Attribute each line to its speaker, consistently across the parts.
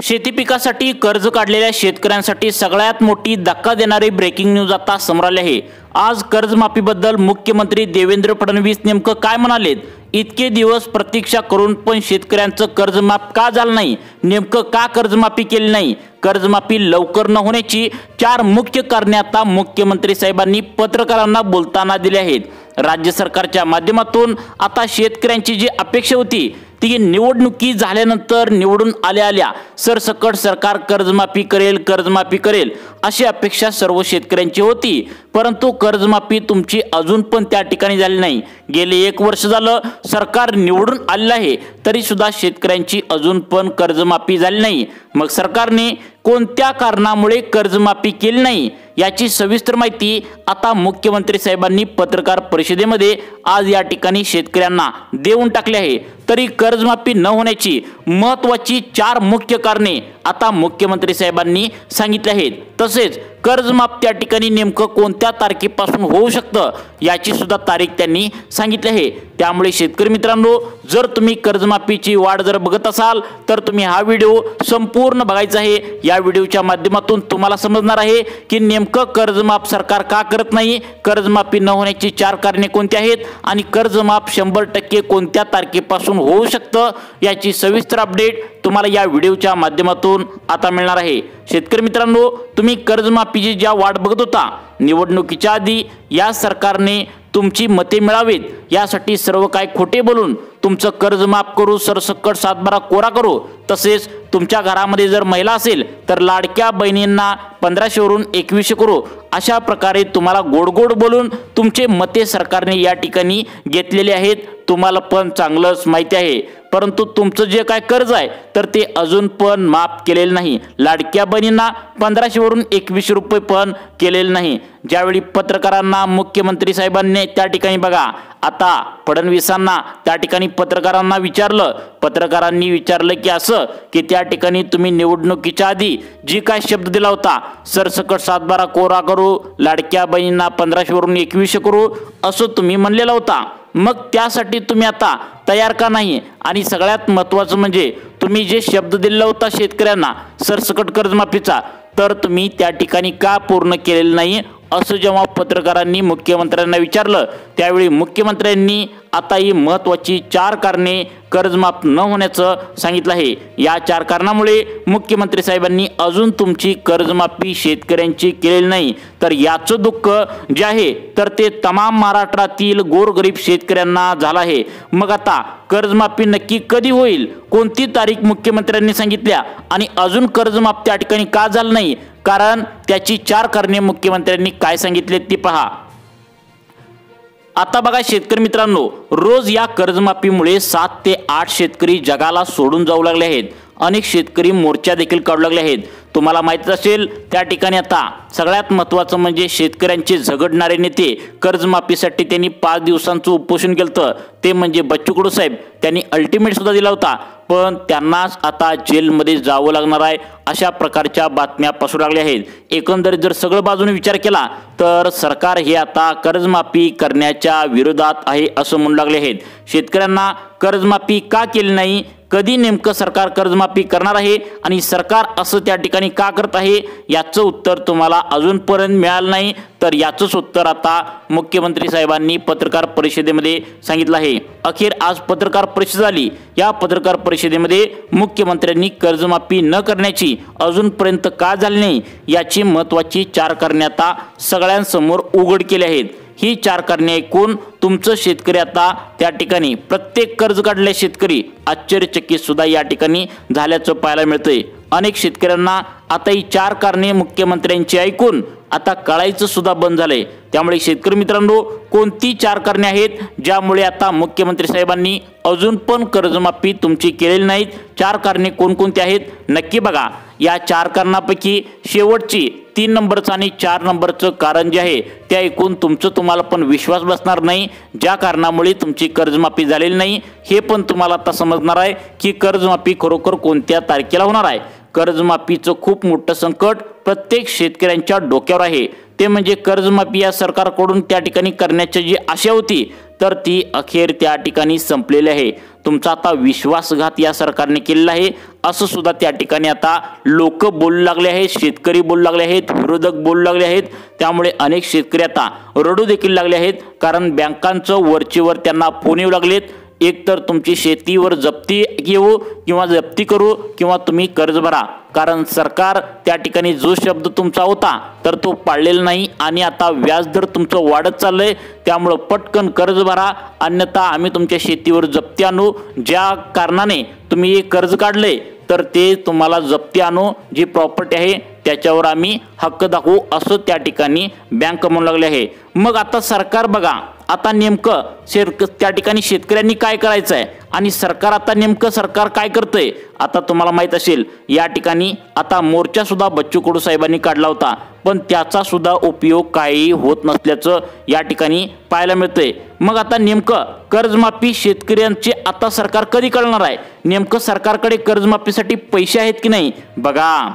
Speaker 1: शेती पिकासाठी कर्ज काढलेल्या शेतकऱ्यांसाठी सगळ्यात मोठी धक्का देणारी ब्रेकिंग न्यूज आता समोर आली आहे। आज कर्जमाफीबद्दल मुख्यमंत्री देवेंद्र फडणवीस नेमकं काय म्हणालेत? इतके दिवस प्रतीक्षा करून पण शेतकऱ्यांचं कर्जमाफ का झालं नाही? नेमकं का कर्जमाफी केली नाही? कर्जमाफी लवकर न होण्याची 4 मुख्य कारणे आता मुख्यमंत्री साहेबांनी पत्रकारांना बोलताना दिली आहेत। राज्य सरकारच्या माध्यमातून आता शेतकऱ्यांची जी अपेक्षा होती ती निवडणुकी झाल्यानंतर निवडून आल्या सरसकट सरकार कर्जमाफी करेल अशी अपेक्षा सर्व शेतकऱ्यांची होती। परंतु कर्जमाफी तुमची अजून पण त्या ठिकाणी झाली नाही। गेले 1 वर्ष झालं सरकार निवडून आले आहे तरी सुद्धा शेतकऱ्यांची अजून पण कर्जमाफी झाली नाही। मग सरकारने कोणत्या कारणामुळे कर्जमाफी केली नाही याची सविस्तर माहिती आता मुख्यमंत्री साहेबांनी पत्रकार परिषदेमध्ये आज या ठिकाणी शेतकऱ्यांना देऊन टाकली आहे। तरी कर्जमाफी न होण्याची महत्त्वाची 4 मुख्य कारणे आता मुख्यमंत्री साहेबांनी सांगितले आहेत। तसेच कर्जमाफ त्या ठिकाणी नेमकं कोणत्या तारखेपासून होऊ शकतं याची सुद्धा तारीख त्यांनी सांगितली आहे। त्यामुळे शेतकरी मित्रांनो, जर तुम्ही कर्जमाफीची वाट जर बघत असाल तर तुम्ही हा व्हिडिओ संपूर्ण बघायचा आहे। या व्हिडिओच्या माध्यमातून तुम्हाला समजणार आहे की नेमकं कर्जमाफ सरकार का करत नाही, कर्जमाफी न होण्याची 4 कारणे कोणती आहेत आणि कर्जमाफ 100% कोणत्या तारखेपासून होऊ शकतं याची सविस्तर अपडेट तुम्हाला या व्हिडिओच्या माध्यमातून आता मिळणार आहे। शेतकरी मित्रांनो, तुम्ही कर्जमाफीची ज्या वाट बघत होता निवडणुकीच्या आधी या सरकारने तुमची मते मिळावीत यासाठी सर्व काय खोटे बोलून तुमचं कर्ज माफ करू, सरसकट 7/12 कोरा करू, तसेच तुमच्या घरामध्ये जर महिला असेल तर लाडक्या बहिणींना 1500 वरून 2100 करू अशा प्रकारे तुम्हाला गोड बोलून तुमचे मते सरकारने या ठिकाणी घेतलेले आहेत। तुम्हाला पण चांगलंच माहिती आहे। परंतु तुमचं जे काय कर्ज आहे तर ते अजून पण माफ केलेलं नाही। लाडक्या बहिणींना 1500 वरून 2100 रुपये पण केलेले नाही। ज्यावेळी पत्रकारांना मुख्यमंत्री साहेबांनी त्या ठिकाणी बघा आता फडणवीसांना त्या ठिकाणी पत्रकारांना पत्रकारांनी विचारलं की असं की त्या ठिकाणी तुम्ही निवडणुकीच्या आधी जी काय शब्द दिला होता सरसकट 7/12 कोरा करू, लाडक्या बहिणींना 1500 वरून 2100 करू असं तुम्ही म्हणलेला होता। मग त्यासाठी तुम्ही आता तयार का नाही? आणि सगळ्यात महत्त्वाचं म्हणजे तुम्ही जे शब्द दिला होता शेतकऱ्यांना सरसकट कर्जमाफीचा तर तुम्ही त्या ठिकाणी का पूर्ण केलेलं नाही असं जेव्हा पत्रकारांनी मुख्यमंत्र्यांना विचारलं त्यावेळी मुख्यमंत्र्यांनी आता ही महत्त्वाची 4 कारणे कर्जमाफ न होण्याचं सांगितलं आहे। या 4 कारणामुळे मुख्यमंत्री साहेबांनी अजून तुमची कर्जमाफी शेतकऱ्यांची केलेली नाही। तर याचं दुःख जे आहे तर ते तमाम महाराष्ट्रातील गोरगरीब शेतकऱ्यांना झालं आहे। मग आता कर्जमाफी नक्की कधी होईल, कोणती तारीख मुख्यमंत्र्यांनी सांगितल्या आणि अजून कर्जमाफ त्या ठिकाणी का झालं नाही? कारण त्याची 4 कारणे मुख्यमंत्र्यांनी काय सांगितले ती पहा। आता बघा शेतकरी मित्रांनो, रोज या कर्जमाफीमुळे 7 ते 8 शेतकरी जगाला सोडून जाऊ लागले आहेत। अनेक शेतकरी मोर्चा देखील काढू लागले आहेत। तुम्हाला माहित असेल त्या ठिकाणी आता सगळ्यात महत्त्वाचं म्हणजे शेतकऱ्यांचे झगडणारे नेते कर्जमाफीसाठी त्यांनी 5 दिवसांचं उपोषण केलं ते म्हणजे बच्चू कडू साहेब। त्यांनी अल्टिमेट सुद्धा दिला होता पण त्यांनाच आता जेलमध्ये जावं लागणार आहे अशा प्रकारच्या बातम्या पसरू लागल्या आहेत। एकंदरीत जर सगळं बाजूने विचार केला तर सरकार हे आता कर्जमाफी करण्याच्या विरोधात आहे असं म्हणू लागले आहेत। शेतकऱ्यांना कर्जमाफी का केली नाही, कधी नेमकं सरकार कर्जमाफी करणार आहे आणि सरकार असं त्या ठिकाणी का करत आहे याचं उत्तर तुम्हाला अजूनपर्यंत मिळालं नाही। तर याचंच उत्तर आता मुख्यमंत्री साहेबांनी पत्रकार परिषदेमध्ये सांगितलं आहे। अखेर आज पत्रकार परिषद झाली। या पत्रकार परिषदेमध्ये मुख्यमंत्र्यांनी कर्जमाफी न करण्याची अजूनपर्यंत का झाली नाही याची महत्त्वाची 4 कारणे आता सगळ्यांसमोर उघड केली आहेत। ही 4 कारणे ऐकून तुमचं शेतकरी आता त्या ठिकाणी प्रत्येक कर्ज काढलेले शेतकरी आश्चर्यचकित सुद्धा या ठिकाणी झाल्याचं पाहायला मिळतंय। अनेक शेतकऱ्यांना आता ही 4 कारणे मुख्यमंत्र्यांची ऐकून आता कळायचं सुद्धा बंद झालंय। त्यामुळे शेतकरी मित्रांनो, कोणती 4 कारणे आहेत ज्यामुळे आता मुख्यमंत्री साहेबांनी अजून पण कर्जमाफी तुमची केलेली नाहीत? 4 कारणे कोणकोणती आहेत नक्की बघा। या 4 कारणांपैकी शेवटची 3 नंबरचं आणि 4 नंबरचं कारण जे आहे ते ऐकून तुम्हाला पण विश्वास बसणार नाही। ज्या कारणामुळे तुमची कर्जमाफी झालेली नाही हे पण तुम्हाला आता समजणार आहे की कर्जमाफी खरोखर कोणत्या तारखेला होणार आहे। कर्जमाफीचं खूप मोठं संकट प्रत्येक शेतकऱ्यांच्या डोक्यावर आहे। ते म्हणजे कर्जमाफी या सरकारकडून त्या ठिकाणी करण्याची जी आशा होती तर ती अखेर त्या ठिकाणी संपलेली आहे। तुमचा आता विश्वासघात या सरकारने केलेला आहे असं सुद्धा त्या ठिकाणी आता लोक बोलू लागले आहेत, शेतकरी बोलू लागले आहेत, विरोधक बोलू लागले आहेत। त्यामुळे अनेक शेतकरी आता रडू देखील लागले आहेत, कारण बँकांचं वरचेवर त्यांना फोन येऊ लागलेत। एक तर तुमची शेतीवर जप्ती घेऊ किंवा जप्ती करू किंवा तुम्ही कर्ज भरा, कारण सरकार त्या ठिकाणी जो शब्द तुमचा होता तर तो पाळलेला नाही आणि आता व्याजदर तुमचं वाढत चाललंय। त्यामुळे पटकन कर्ज भरा, अन्यथा आम्ही तुमच्या शेतीवर जप्ती आणू। ज्या कारणाने तुम्ही कर्ज काढले तर ते तुम्हाला जप्ती आणू, जी प्रॉपर्टी आहे त्याच्यावर आम्ही हक्क दाखवू, असं त्या ठिकाणी बँक म्हणू लागले आहे। मग आता सरकार बघा, आता नेमकं त्या ठिकाणी शेतकऱ्यांनी काय करायचं आहे आणि सरकार काय करतंय आता तुम्हाला माहित असेल। या ठिकाणी आता मोर्चा सुद्धा बच्चू कडू साहेबांनी काढला होता, पण त्याचा सुद्धा उपयोग काही होत नसल्याचं या ठिकाणी पाहायला मिळतंय। मग आता नेमकं कर्जमाफी शेतकऱ्यांचे आता सरकार कधी करणार आहे, नेमकं सरकारकडे कर्जमाफीसाठी पैसे आहेत की नाही बघा।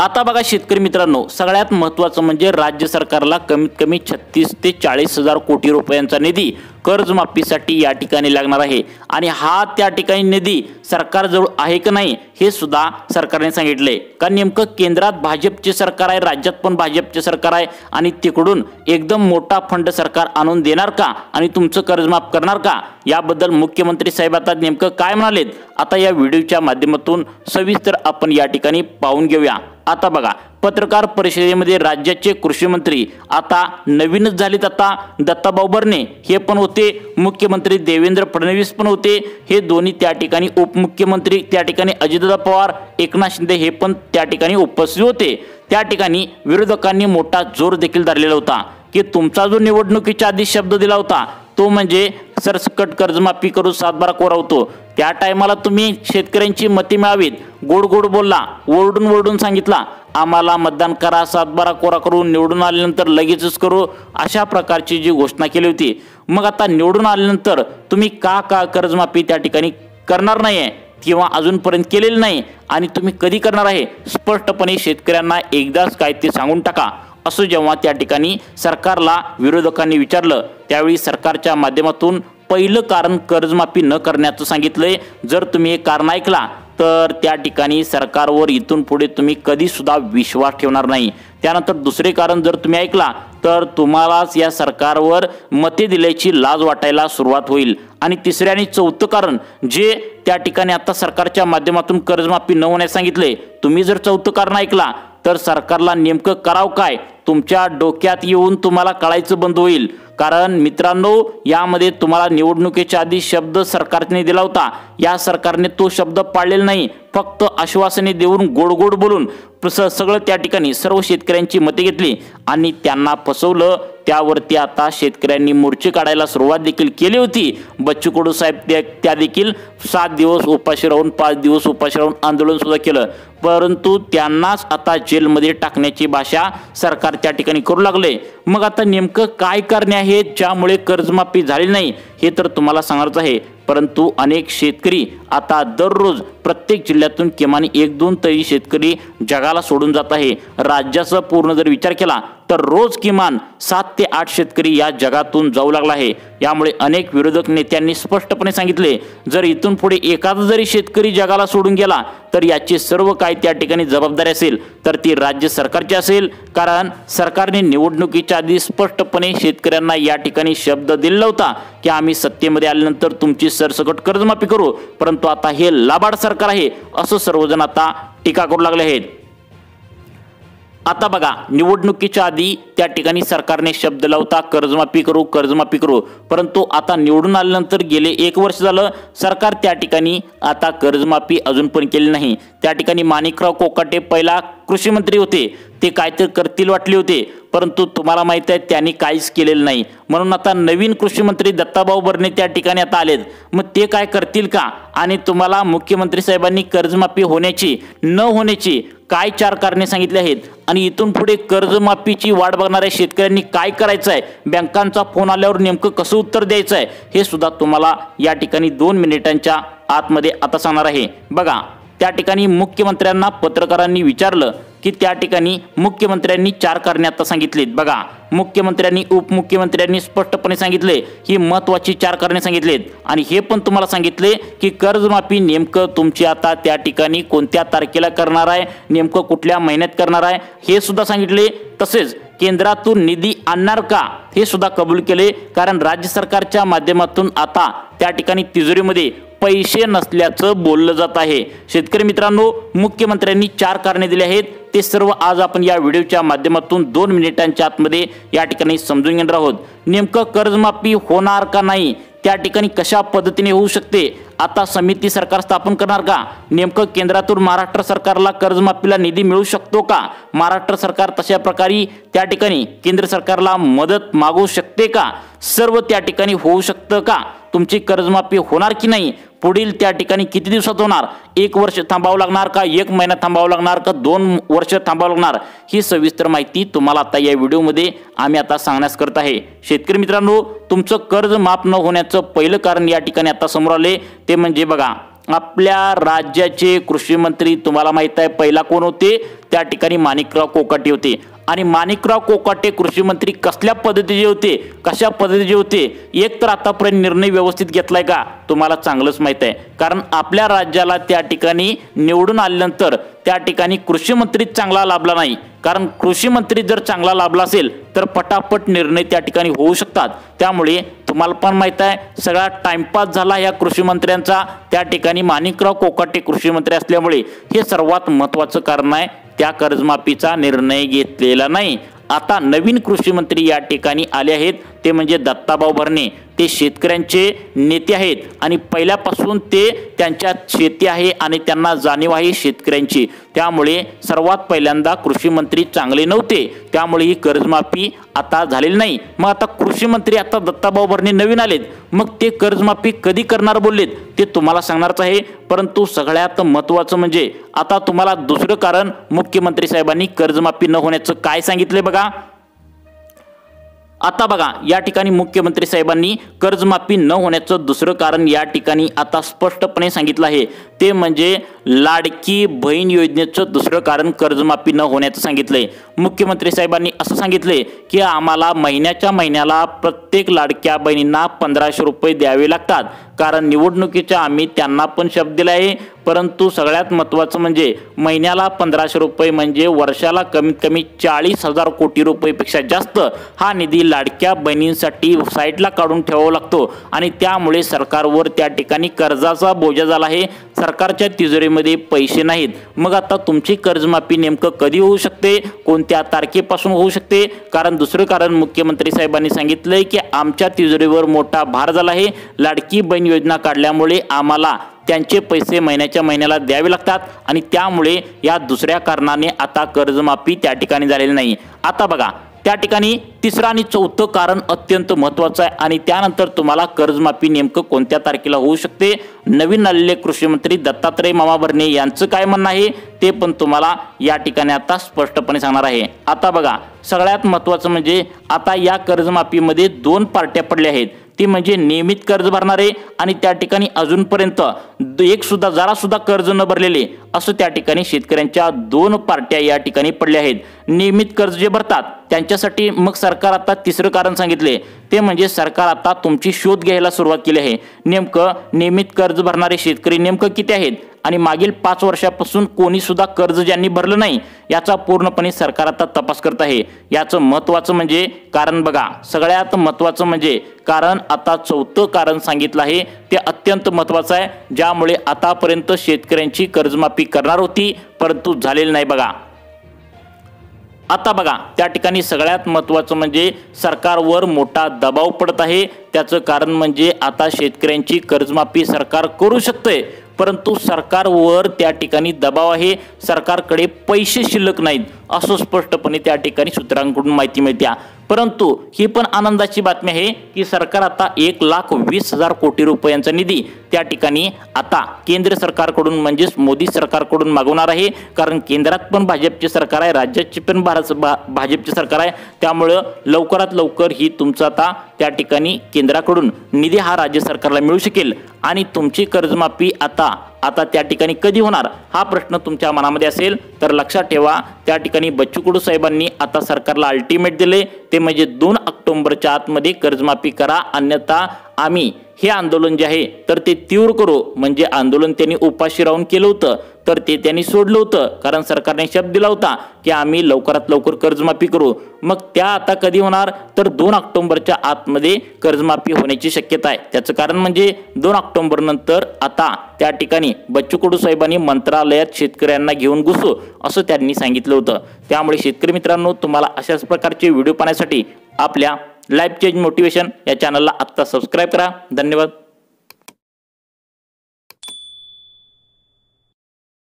Speaker 1: आता बघा शेतकरी मित्रांनो, सगळ्यात महत्त्वाचं म्हणजे राज्य सरकारला कमीत कमी 36 ते 40 हजार कोटी रुपयांचा निधी कर्जमाफीसाठी या ठिकाणी लागणार आहे आणि हा त्या ठिकाणी निधी सरकारजवळ आहे की नाही हे सुद्धा सरकारने सांगितले। का नेमकं केंद्रात भाजपचे सरकार आहे, राज्यात पण भाजपचे सरकार आहे आणि तिकडून एकदम मोठा फंड सरकार आणून देणार का आणि तुमचं कर्जमाफ करणार का, याबद्दल मुख्यमंत्री साहेब आता नेमकं काय म्हणालेत आता या व्हिडिओच्या माध्यमातून सविस्तर आपण या ठिकाणी पाहून घेऊया। आता बघा, पत्रकार परिषदेमध्ये राज्याचे कृषी मंत्री आता नवीनच झालेत, आता दत्ताभाऊ भरणे हे पण होते, मुख्यमंत्री देवेंद्र फडणवीस पण होते, हे दोन्ही त्या ठिकाणी उपमुख्यमंत्री त्या ठिकाणी अजितदादा पवार, एकनाथ शिंदे हे पण त्या ठिकाणी उपस्थित होते। त्या ठिकाणी विरोधकांनी मोठा जोर देखील धरलेला होता की तुमचा जो निवडणुकीच्या आधी शब्द दिला होता तो म्हणजे सरसकट कर्जमाफी करू, 7/12 कोरा होतो, त्या टायमाला तुम्ही शेतकऱ्यांची मते मिळावीत गोड गोड बोलला, ओरडून सांगितला आम्हाला मतदान करा, 7/12 कोरा करून निवडून आल्यानंतर लगेचच करू, अशा प्रकारची जी घोषणा केली होती। मग आता निवडून आल्यानंतर तुम्ही का कर्जमाफी त्या ठिकाणी करणार नाहीये किंवा अजूनपर्यंत केलेली नाही आणि तुम्ही कधी करणार आहे, स्पष्टपणे शेतकऱ्यांना एकदाच काय ते सांगून टाका, असं जेव्हा त्या ठिकाणी सरकारला विरोधकांनी विचारलं त्यावेळी सरकारच्या माध्यमातून पहिलं कारण कर्जमाफी न करण्याचं सांगितलंय। जर तुम्ही हे कारण ऐकला तर त्या ठिकाणी सरकारवर इथून पुढे तुम्ही कधी सुद्धा विश्वास ठेवणार नाही। त्यानंतर दुसरे कारण जर तुम्ही ऐकला तर तुम्हालाच या सरकारवर मते दिल्याची लाज वाटायला सुरुवात होईल। आणि तिसरे आणि चौथं कारण जे त्या ठिकाणी आता सरकारच्या माध्यमातून कर्जमाफी न होण्यास सांगितले, तुम्ही जर चौथं कारण ऐकला तर सरकारला नेमकं करावं काय तुमच्या डोक्यात येऊन तुम्हाला कळायचं बंद होईल। कारण मित्रांनो, यामध्ये तुम्हाला निवडणुकीच्या आधी शब्द सरकारने दिला होता, या सरकारने तो शब्द पाळलेला नाही, फक्त आश्वासने देऊन गोड गोड बोलून सगळं त्या ठिकाणी सर्व शेतकऱ्यांची मते घेतली आणि त्यांना फसवलं। त्यावरती आता शेतकऱ्यांनी मोर्चे काढायला सुरुवात देखील केली होती। बच्चू कडू साहेब त्या देखील 7 दिवस उपाशी राहून 5 दिवस उपाशी राहून आंदोलन सुद्धा केलं, परंतु त्यांनाच आता जेलमध्ये टाकण्याची भाषा सरकार त्या ठिकाणी करू लागले। मग आता नेमकं काय करणे आहे ज्यामुळे कर्जमाफी झाली नाही हे तर तुम्हाला सांगायचं आहे, परंतु अनेक शेतकरी आता दररोज प्रत्येक जिल्ह्यातून किमान 1-2 तरी शेतकरी जगाला सोडून जात आहे। राज्याचा पूर्ण जर विचार केला तर रोज किमान 7 ते 8 शेतकरी या जगातून जाऊ लागला आहे। यामुळे अनेक विरोधक नेत्यांनी स्पष्टपणे सांगितले, जर इथून पुढे एखादा जरी शेतकरी जगाला सोडून गेला तर याची सर्व काय त्या ठिकाणी जबाबदारी असेल तर ती राज्य सरकारची असेल। कारण सरकारने निवडणुकीच्या आधी स्पष्टपणे शेतकऱ्यांना या ठिकाणी शब्द दिला होता की आम्ही सत्तेमध्ये आल्यानंतर तुमची सरसकट कर्जमाफी करू, परंतु आता हे लाबाड सरकार आहे असं सर्वजण आता टीका करू लागले आहेत। आता बघा, निवडणुकीच्या आधी त्या ठिकाणी सरकारने शब्द दिला होता कर्जमाफी करू, परंतु आता निवडून आल्यानंतर गेले 1 वर्ष झालं सरकार त्या ठिकाणी आता कर्जमाफी अजून पण केली नाही। त्या ठिकाणी माणिकराव कोकाटे पहिला कृषी मंत्री होते, ते काहीतरी करतील वाटले होते, परंतु तुम्हाला माहित आहे त्यांनी काहीच केलेलं नाही। म्हणून आता नवीन कृषी मंत्री दत्ताभाऊ भरणे त्या ठिकाणी आता आलेत, मग ते काय करतील का आणि तुम्हाला मुख्यमंत्री साहेबांनी कर्जमाफी होण्याची न होण्याची काय 4 कारणे सांगितले आहेत आणि इथून पुढे कर्जमाफीची वाट बघणाऱ्या शेतकऱ्यांनी काय करायचं आहे, बँकांचा फोन आल्यावर नेमकं कसं उत्तर द्यायचं आहे हे सुद्धा तुम्हाला या ठिकाणी 2 मिनिटांच्या आतमध्ये आता सांगणार आहे। बघा, त्या ठिकाणी मुख्यमंत्र्यांना पत्रकारांनी विचारलं की त्या ठिकाणी मुख्यमंत्र्यांनी 4 कारणे आता सांगितलीत। बघा, मुख्यमंत्र्यांनी उपमुख्यमंत्र्यांनी स्पष्टपणे सांगितले, ही महत्त्वाची 4 कारणे सांगितलेत आणि हे पण तुम्हाला सांगितले की कर्जमाफी नेमकं तुमची आता त्या ठिकाणी कोणत्या तारखेला करणार आहे, नेमकं कुठल्या महिन्यात करणार आहे हे सुद्धा सांगितले। तसेच केंद्रातून निधी आणणार का हे सुद्धा कबूल केले, कारण राज्य सरकारच्या माध्यमातून आता त्या ठिकाणी तिजोरीमध्ये पैसे नसल्याचं बोललं जात आहे। शेतकरी मित्रांनो, मुख्यमंत्र्यांनी 4 कारणे दिली आहेत, ते सर्व आज आपण या व्हिडिओच्या माध्यमातून 2 मिनिटांच्या आतमध्ये या ठिकाणी समजून घेणार आहोत। नेमकं कर्जमाफी होणार का नाही, त्या ठिकाणी कशा पद्धतीने होऊ शकते, आता समिती सरकार स्थापन करणार का, नेमकं केंद्रातून महाराष्ट्र सरकारला कर्जमाफीला निधी मिळू शकतो का, महाराष्ट्र सरकार तशा प्रकारे त्या ठिकाणी केंद्र सरकारला मदत मागू शकते का, सर्व त्या ठिकाणी होऊ शकतं का, तुमची कर्जमाफी होणार की नाही, पुढील त्या ठिकाणी किती दिवसात होणार, 1 वर्ष थांबावं लागणार का, 1 महिना थांबावं लागणार का, 2 वर्ष थांबावं लागणार, ही सविस्तर माहिती तुम्हाला आता या व्हिडिओमध्ये आम्ही आता सांगण्यास करत आहे। शेतकरी मित्रांनो, तुमचं कर्ज माफ न होण्याचं पहिलं कारण या ठिकाणी आता समोर आले, ते म्हणजे बघा, आपल्या राज्याचे कृषी मंत्री तुम्हाला माहित आहे पहिला कोण होते, त्या ठिकाणी माणिकराव कोकाटे होते। आणि माणिकराव कोकाटे कृषी मंत्री कसल्या पद्धतीचे होते, कशा पद्धतीचे होते, एक तर आतापर्यंत निर्णय व्यवस्थित घेतलाय का तुम्हाला चांगलंच माहित आहे, कारण आपल्या राज्याला त्या ठिकाणी निवडून आल्यानंतर त्या ठिकाणी कृषी मंत्री चांगला लाभला नाही, कारण कृषी मंत्री जर चांगला लाभला असेल तर पटापट निर्णय त्या ठिकाणी होऊ शकतात। त्यामुळे तुम्हाला पण माहित आहे सगळा टाइमपास झाला या कृषी मंत्र्यांचा, त्या ठिकाणी माणिकराव कोकाटे कृषी मंत्री असल्यामुळे हे सर्वात महत्त्वाचं कारण आहे, त्या कर्जमाफीचा निर्णय घेतलेला नाही। आता नवीन कृषी मंत्री या ठिकाणी आले आहेत, ते म्हणजे दत्ताभाऊ भरणे, ते शेतकऱ्यांचे नेते आहेत आणि पहिल्यापासून ते त्यांच्यात शेती आहे आणि त्यांना जाणीव आहे शेतकऱ्यांची, त्यामुळे सर्वात पहिल्यांदा कृषी मंत्री चांगले नव्हते, त्यामुळे ही कर्जमाफी आता झालेली नाही। मग आता कृषी मंत्री आता दत्ताभाऊ भरणे नवीन आलेत, मग ते कर्जमाफी कधी करणार बोललेत ते तुम्हाला सांगणारच आहे। परंतु सगळ्यात महत्त्वाचं म्हणजे आता तुम्हाला दुसरं कारण मुख्यमंत्री साहेबांनी कर्जमाफी न होण्याचं काय सांगितले बघा। आता बघा, या ठिकाणी मुख्यमंत्री साहेबांनी कर्जमाफी न होण्याचं दुसरं कारण या ठिकाणी आता स्पष्टपणे सांगितलं आहे, ते म्हणजे लाडकी बहीण योजनेचं दुसरं कारण कर्जमाफी न होण्याचं सांगितलंय। मुख्यमंत्री साहेबांनी असं सांगितले की आम्हाला महिन्याच्या महिन्याला प्रत्येक लाडक्या बहिणींना 1500 रुपये द्यावे लागतात, कारण निवडणुकीचा आम्ही त्यांना पण शब्द दिला आहे। परंतु सगळ्यात महत्त्वाचं म्हणजे महिन्याला 1500 रुपये म्हणजे वर्षाला कमीत कमी 40,000 कोटी रुपयेपेक्षा जास्त हा निधी लाडक्या बहिणींसाठी साईडला काढून ठेवावा लागतो आणि त्यामुळे सरकारवर त्या ठिकाणी कर्जाचा बोजा झाला आहे, सरकारच्या तिजोरीमध्ये पैसे नाहीत। मग आता तुमची कर्जमाफी नेमकं कधी होऊ शकते, कोणत्या तारखेपासून होऊ शकते, कारण दुसरं कारण मुख्यमंत्री साहेबांनी सांगितलंय की आमच्या तिजोरीवर मोठा भार झाला आहे, लाडकी बहीण योजना काढल्यामुळे आम्हाला त्यांचे पैसे महिन्याच्या महिन्याला द्यावे लागतात आणि त्यामुळे या दुसऱ्या कारणाने आता कर्जमाफी त्या ठिकाणी झालेली नाही। आता बघा, त्या ठिकाणी तिसरं आणि चौथं कारण अत्यंत महत्त्वाचं आहे आणि त्यानंतर तुम्हाला कर्जमाफी नेमकं कोणत्या तारखेला होऊ शकते, नवीन आलेले कृषी मंत्री दत्तात्रय मामा भरणे यांचं काय म्हणणं आहे ते पण तुम्हाला या ठिकाणी आता स्पष्टपणे सांगणार आहे। आता बघा, सगळ्यात महत्त्वाचं म्हणजे आता या कर्जमाफीमध्ये 2 पार्ट्या पडल्या आहेत, ती म्हणजे नियमित कर्ज भरणारे आणि त्या ठिकाणी अजूनपर्यंत एक सुद्धा जरा सुद्धा कर्ज न भरलेले, असं त्या ठिकाणी शेतकऱ्यांच्या 2 पार्ट्या या ठिकाणी पडल्या आहेत। नियमित कर्ज जे भरतात त्यांच्यासाठी मग सरकार आता तिसरं कारण सांगितले, ते म्हणजे सरकार आता तुमची शोध घ्यायला सुरुवात केली आहे, नेमकं नियमित कर्ज भरणारे शेतकरी नेमकं किती आहेत आणि मागील 5 वर्षापासून कोणी सुद्धा कर्ज ज्यांनी भरलं नाही याचा पूर्णपणे सरकार आता तपास करत आहे। याचं महत्त्वाचं म्हणजे कारण बघा, सगळ्यात महत्त्वाचं म्हणजे कारण आता चौथं कारण सांगितलं आहे, ते अत्यंत महत्त्वाचं आहे, ज्यामुळे आतापर्यंत शेतकऱ्यांची कर्जमाफी करणार होती परंतु झालेलं नाही बघा। आता बघा, त्या ठिकाणी सगळ्यात महत्त्वाचं म्हणजे सरकारवर मोठा दबाव पडत आहे, त्याचं कारण म्हणजे आता शेतकऱ्यांची कर्जमाफी सरकार करू शकते, परंतु सरकारवर त्या ठिकाणी दबाव आहे, सरकारकडे पैसे शिल्लक नाहीत असं स्पष्टपणे त्या ठिकाणी सूत्रांकडून माहिती मिळते। परंतु ही पण आनंदाची बातमी आहे की सरकार आता 1,20,000 कोटी रुपयांचा निधी त्या ठिकाणी आता केंद्र सरकारकडून म्हणजेच मोदी सरकारकडून मागवणार आहे, कारण केंद्रात पण भाजपचे सरकार आहे, राज्याचे पण भाजपचे सरकार आहे, त्यामुळे लवकरात लवकर ही तुमचं आता त्या ठिकाणी केंद्राकडून निधी हा राज्य सरकारला मिळू शकेल आणि तुमची कर्जमाफी आता आता त्या ठिकाणी कधी होणार हा प्रश्न तुमच्या मनामध्ये असेल तर लक्षात ठेवा, त्या ठिकाणी बच्चू कडू साहेबांनी आता सरकारला अल्टिमेट दिले, ते म्हणजे 2 ऑक्टोबरच्या आतमध्ये कर्जमाफी करा, अन्यथा आम्ही हे आंदोलन जे आहे तर ते तीव्र करू. म्हणजे आंदोलन त्यांनी उपाशी राहून केलं होतं तर ते त्यांनी सोडलं होतं, कारण सरकारने शब्द दिला होता की आम्ही लवकरात लवकर कर्जमाफी करू. मग त्या आता कधी होणार तर 2 ऑक्टोबरच्या आतमध्ये कर्जमाफी होण्याची शक्यता आहे. त्याचं कारण म्हणजे 2 ऑक्टोबर नंतर आता त्या ठिकाणी बच्चू कडू साहेबांनी मंत्रालयात शेतकऱ्यांना घेऊन घुसू असं त्यांनी सांगितलं होतं. त्यामुळे शेतकरी मित्रांनो, तुम्हाला अशाच प्रकारचे व्हिडिओ पाहण्यासाठी आपल्या लाईफ चेंज मोटिवेशन या चॅनलला आत्ता सबस्क्राईब करा. धन्यवाद.